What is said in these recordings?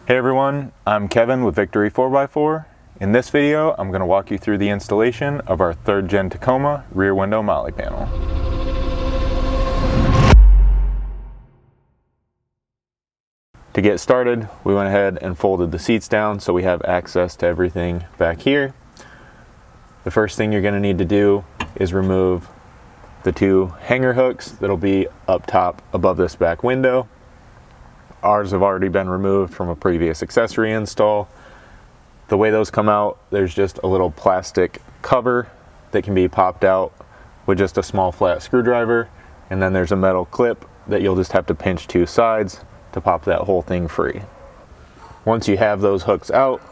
Hey everyone, I'm Kevin with Victory 4x4. In this video, I'm going to walk you through the installation of our third Gen Tacoma rear window MOLLE panel. To get started, we went ahead and folded the seats down so we have access to everything back here. The first thing you're going to need to do is remove the two hanger hooks that'll be up top above this back window. Ours have already been removed from a previous accessory install. The way those come out, there's just a little plastic cover that can be popped out with just a small flat screwdriver, and then there's a metal clip that you'll just have to pinch two sides to pop that whole thing free. Once you have those hooks out,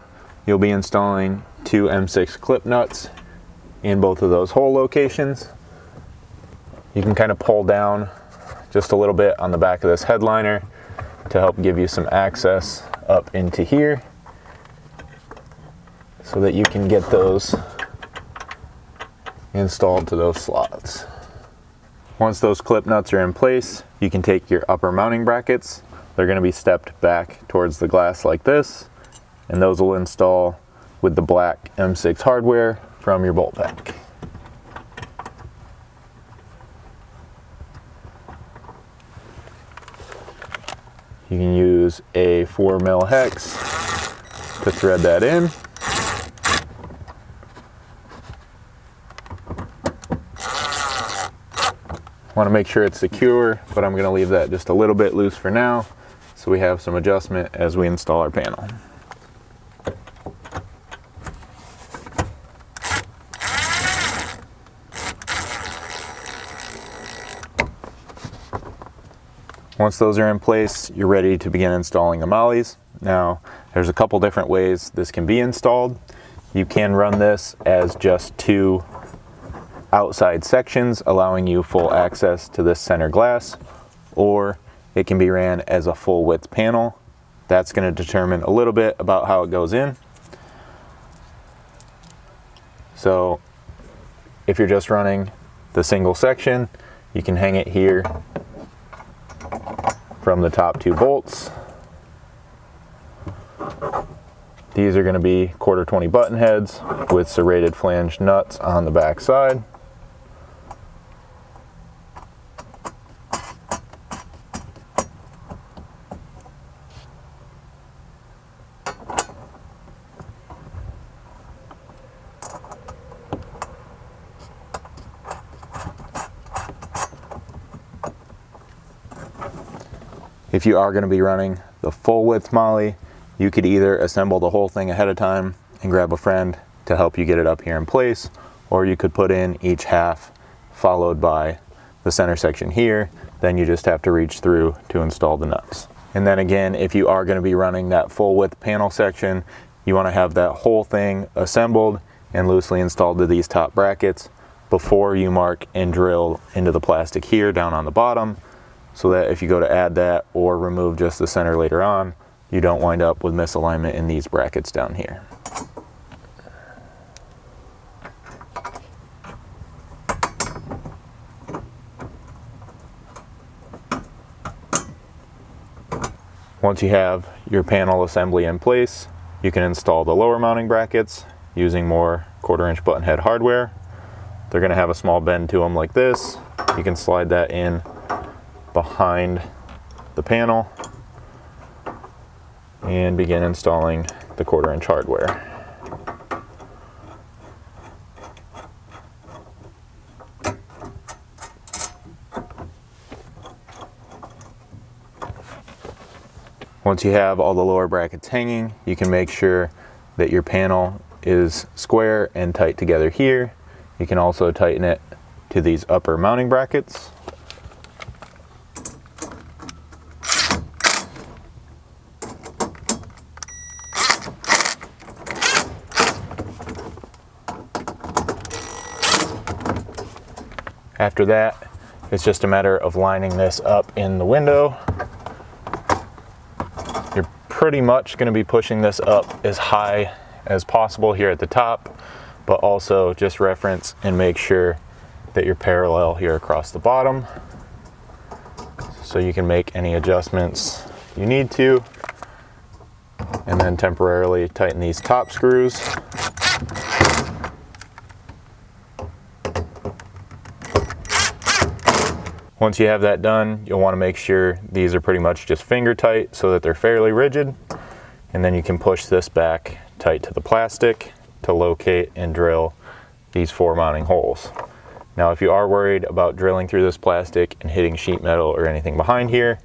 you'll be installing two M6 clip nuts in both of those hole locations. You can kind of pull down just a little bit on the back of this headliner to help give you some access up into here so that you can get those installed to those slots. Once those clip nuts are in place, you can take your upper mounting brackets. They're going to be stepped back towards the glass like this, and those will install with the black M6 hardware from your bolt pack. You can use a 4mm hex to thread that in. Want to make sure it's secure, but I'm going to leave that just a little bit loose for now so we have some adjustment as we install our panel. Once those are in place, you're ready to begin installing the mollies. Now, there's a couple different ways this can be installed. You can run this as just two outside sections, allowing you full access to this center glass, or it can be ran as a full width panel. That's going to determine a little bit about how it goes in. So, if you're just running the single section, you can hang it here from the top two bolts. These are going to be 1/4-20 button heads with serrated flange nuts on the back side. If you are going to be running the full width MOLLE, you could either assemble the whole thing ahead of time and grab a friend to help you get it up here in place, or you could put in each half followed by the center section here. Then you just have to reach through to install the nuts. And then again, if you are going to be running that full width panel section, you want to have that whole thing assembled and loosely installed to these top brackets before you mark and drill into the plastic here down on the bottom, so that if you go to add that or remove just the center later on, you don't wind up with misalignment in these brackets down here. Once you have your panel assembly in place, you can install the lower mounting brackets using more 1/4-inch button head hardware. They're going to have a small bend to them like this. You can slide that in behind the panel and begin installing the 1/4-inch hardware. Once you have all the lower brackets hanging, you can make sure that your panel is square and tight together here. You can also tighten it to these upper mounting brackets. After that, it's just a matter of lining this up in the window. You're pretty much going to be pushing this up as high as possible here at the top, but also just reference and make sure that you're parallel here across the bottom so you can make any adjustments you need to. and then temporarily tighten these top screws. Once you have that done, you'll want to make sure these are pretty much just finger tight so that they're fairly rigid. And then you can push this back tight to the plastic to locate and drill these 4 mounting holes. Now, if you are worried about drilling through this plastic and hitting sheet metal or anything behind here,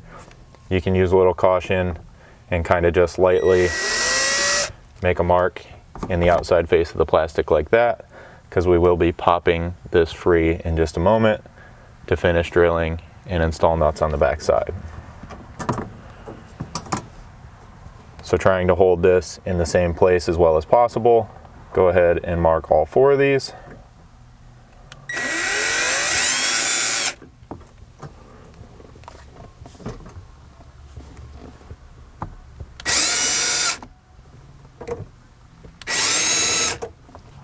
you can use a little caution and kind of just lightly make a mark in the outside face of the plastic like that, because we will be popping this free in just a moment to finish drilling and install nuts on the back side. So trying to hold this in the same place as well as possible, go ahead and mark all 4 of these.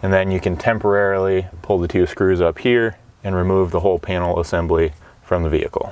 And then you can temporarily pull the 2 screws up here and remove the whole panel assembly from the vehicle.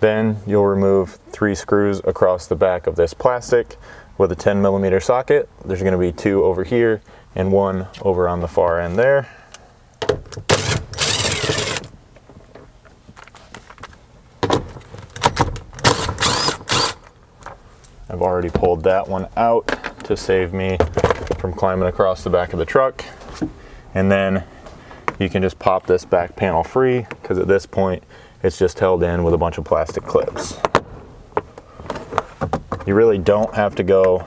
Then you'll remove 3 screws across the back of this plastic with a 10mm socket. There's going to be 2 over here and 1 over on the far end there. I've already pulled that one out to save me from climbing across the back of the truck. And then you can just pop this back panel free, because at this point it's just held in with a bunch of plastic clips. You really don't have to go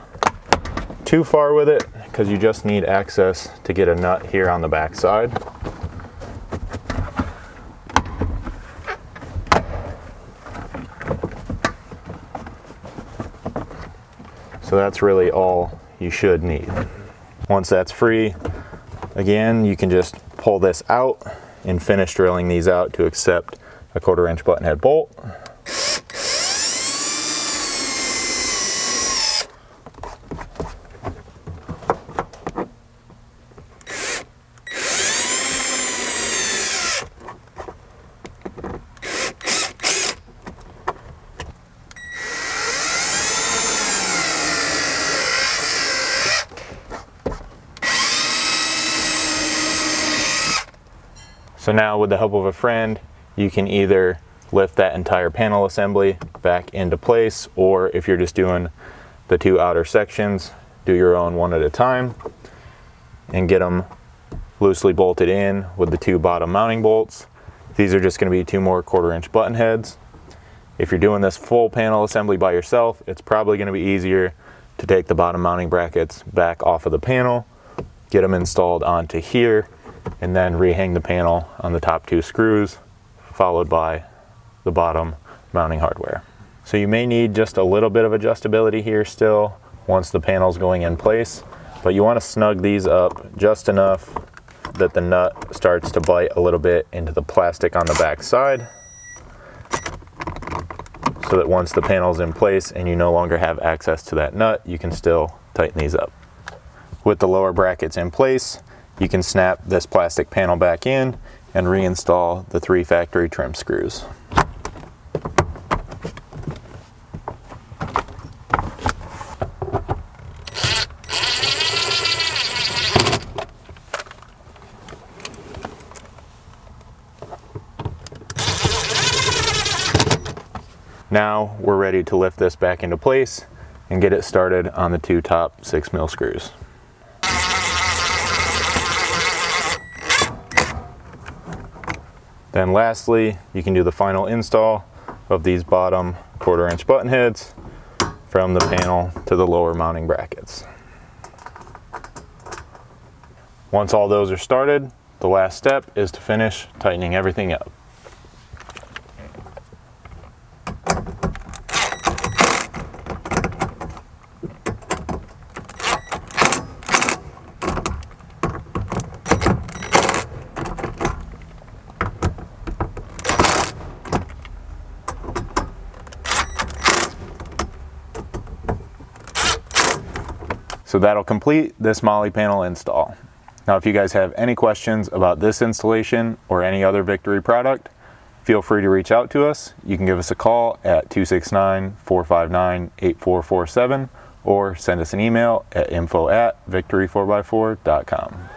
too far with it, because you just need access to get a nut here on the back side. So that's really all you should need. Once that's free, again, you can just pull this out and finish drilling these out to accept a 1/4 inch button head bolt. So now, with the help of a friend, you can either lift that entire panel assembly back into place, or if you're just doing the 2 outer sections, do your own one at a time and get them loosely bolted in with the 2 bottom mounting bolts. These are just going to be 2 more 1/4 inch button heads. If you're doing this full panel assembly by yourself, it's probably going to be easier to take the bottom mounting brackets back off of the panel, get them installed onto here, and then rehang the panel on the top 2 screws, followed by the bottom mounting hardware. So you may need just a little bit of adjustability here still once the panel's going in place, but you want to snug these up just enough that the nut starts to bite a little bit into the plastic on the back side, so that once the panel's in place and you no longer have access to that nut, you can still tighten these up. With the lower brackets in place, you can snap this plastic panel back in and reinstall the 3 factory trim screws. Now we're ready to lift this back into place and get it started on the 2 top 6mm screws. Then lastly, you can do the final install of these bottom 1/4 inch button heads from the panel to the lower mounting brackets. Once all those are started, the last step is to finish tightening everything up. So that'll complete this MOLLE panel install. Now if you guys have any questions about this installation or any other Victory product, feel free to reach out to us. You can give us a call at 269-459-8447 or send us an email at info@victory4x4.com.